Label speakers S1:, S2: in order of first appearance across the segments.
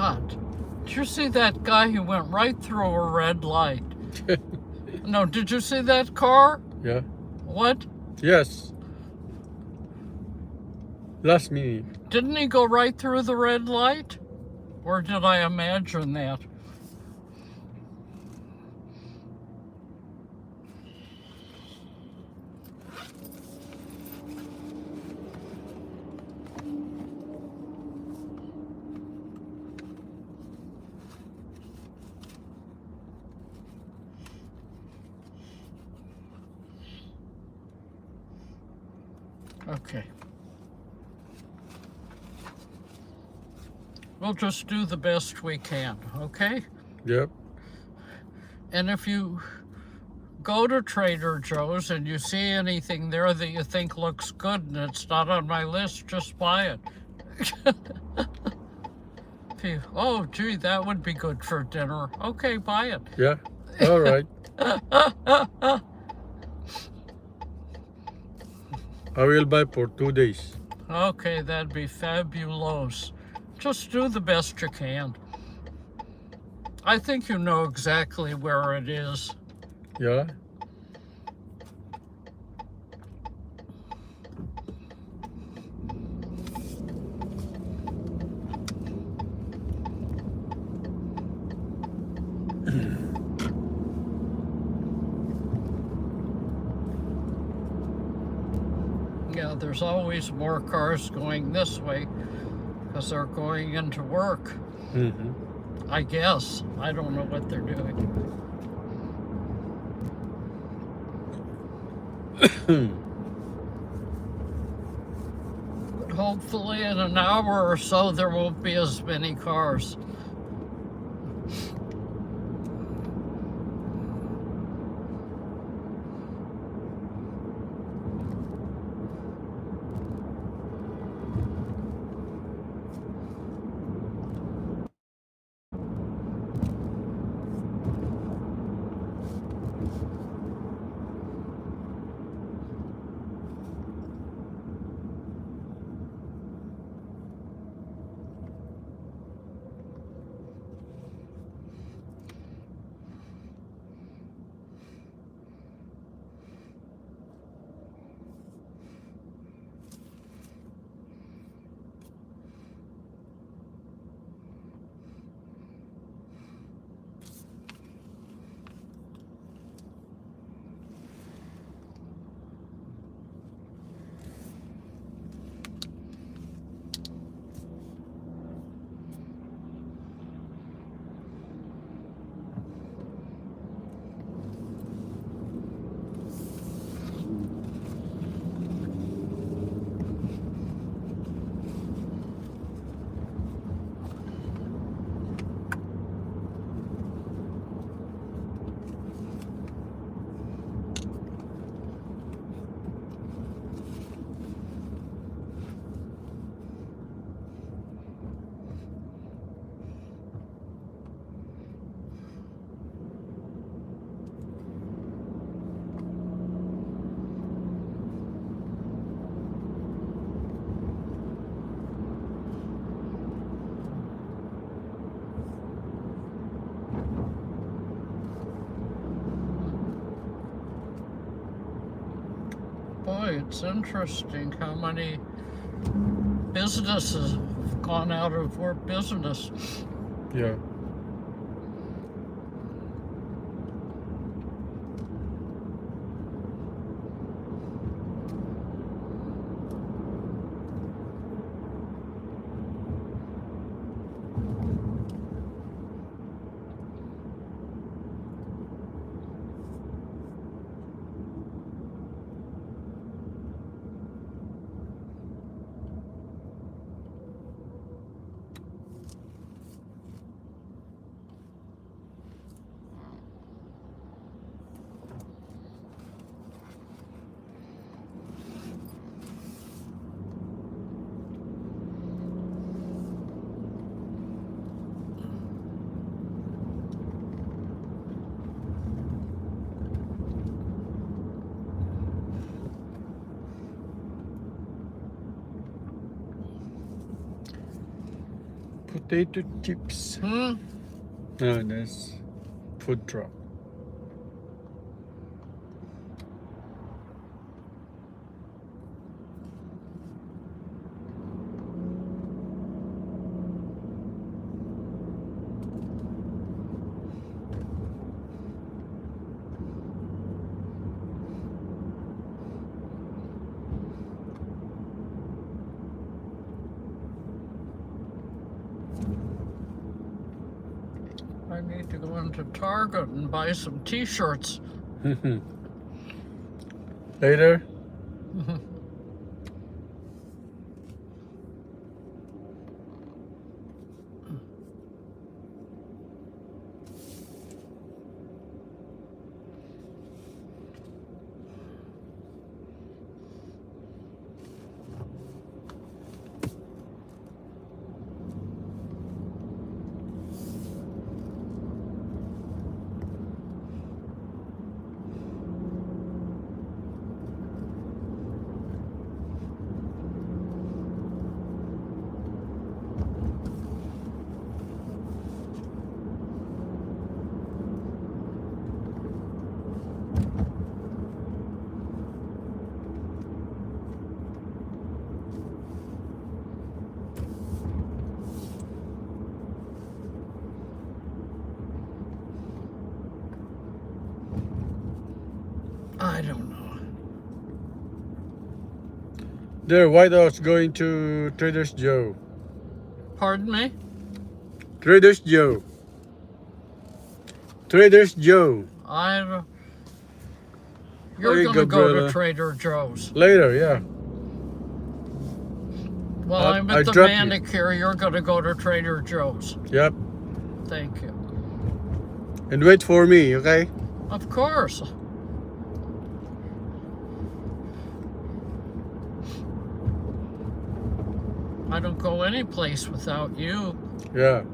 S1: God. Did you see that guy? He went right through a red light. No, did you see that car?
S2: Yeah.
S1: What?
S2: Yes. Last minute.
S1: Didn't he go right through the red light? Or did I imagine that? Okay. We'll just do the best we can, okay?
S2: Yep.
S1: And if you go to Trader Joe's and you see anything there that you think looks good and it's not on my list, just buy it. Oh, gee, that would be good for dinner. Okay, buy it.
S2: Yeah. All right. I will buy for 2 days.
S1: Okay, that'd be fabulous. Just do the best you can. I think you know exactly where it is.
S2: Yeah.
S1: Yeah, there's always more cars going this way because they're going into work.
S2: Mm-hmm.
S1: I guess. I don't know what they're doing. But hopefully in an hour or so there won't be as many cars. Boy, it's interesting how many businesses have gone out of business.
S2: Yeah. potato chips.
S1: Hmm?
S2: No, that's food truck.
S1: I need to go into Target and buy some t-shirts.
S2: Later.
S1: I don't know.
S2: There, White House going to Trader's Joe.
S1: Pardon me?
S2: Trader's Joe. Trader's Joe.
S1: You're
S2: There you
S1: gonna
S2: go,
S1: go to
S2: brother.
S1: Trader Joe's.
S2: Later, yeah.
S1: While I'm
S2: I
S1: at the
S2: drop you.
S1: manicure, you're gonna go to Trader Joe's.
S2: Yep.
S1: Thank you.
S2: And wait for me, okay?
S1: Of course. I don't go any place without you.
S2: Yeah.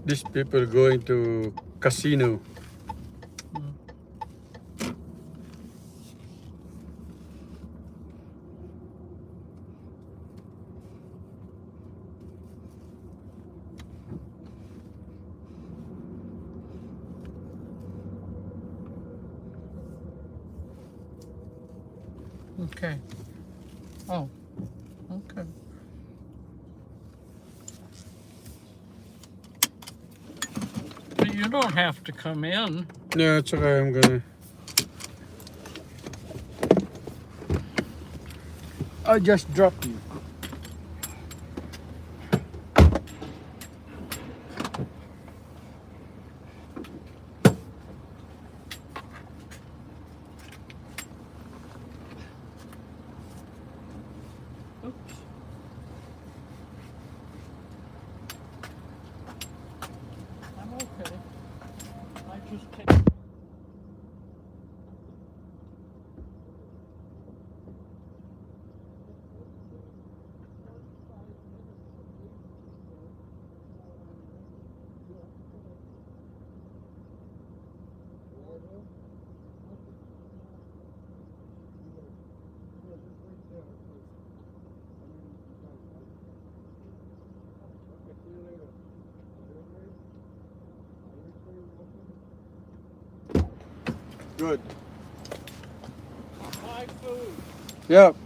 S2: These people going to casino.
S1: Okay. Oh, okay. But you don't have to come in.
S2: Yeah, it's okay. I'm gonna. I just dropped you.
S1: Oops. I'm okay. I just take.
S2: Good.
S1: My food.
S2: Yep.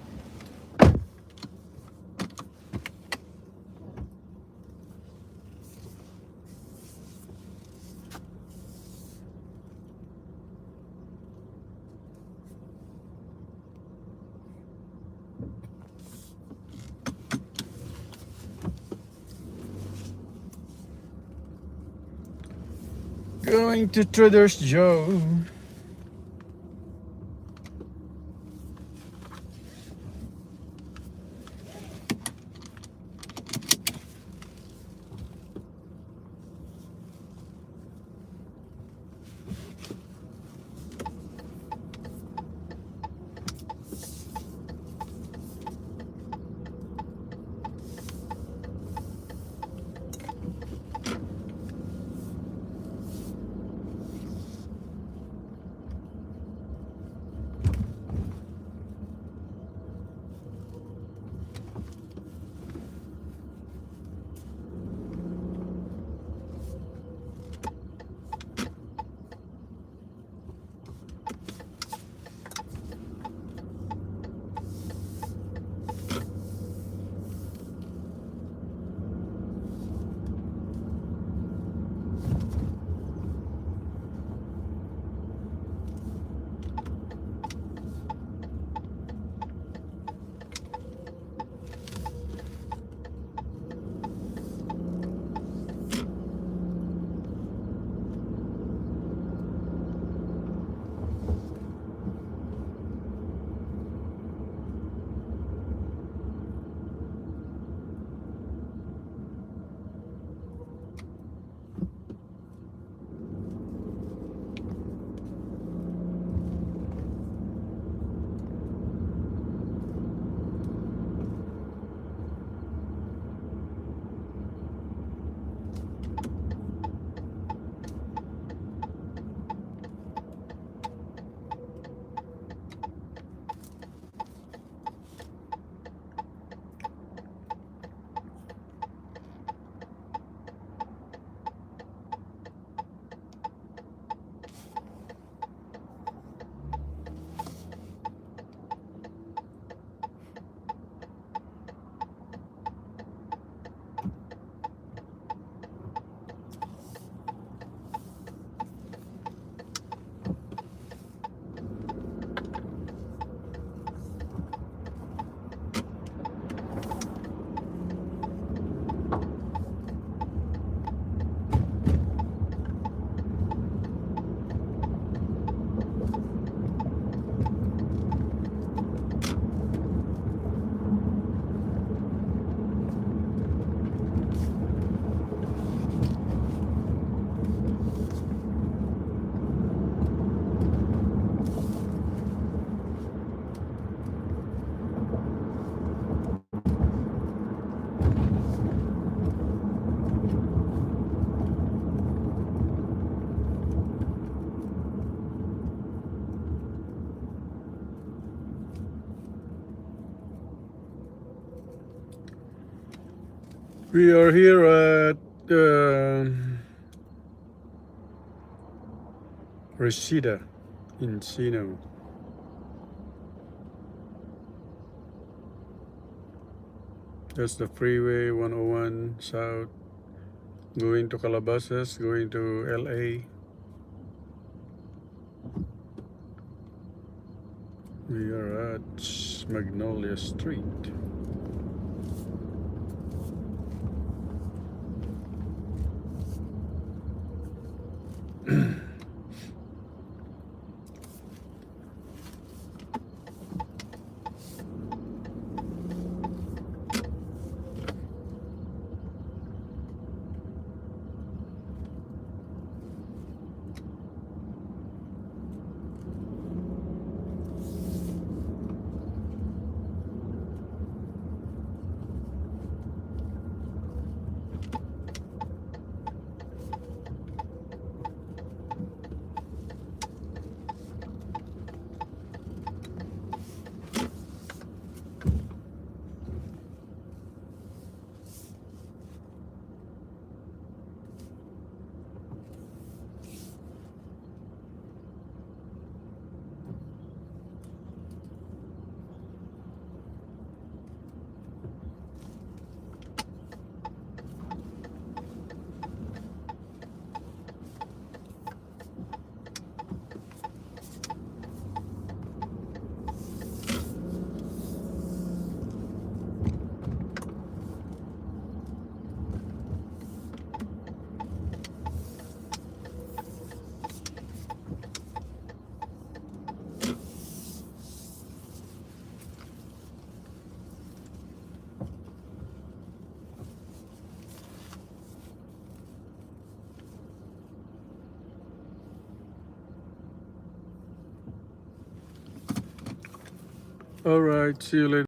S2: Going to Trader's Joe. We are here at Reseda in Sino. That's the freeway 101 south, going to Calabasas, going to LA. We are at Magnolia Street. All right, see you later.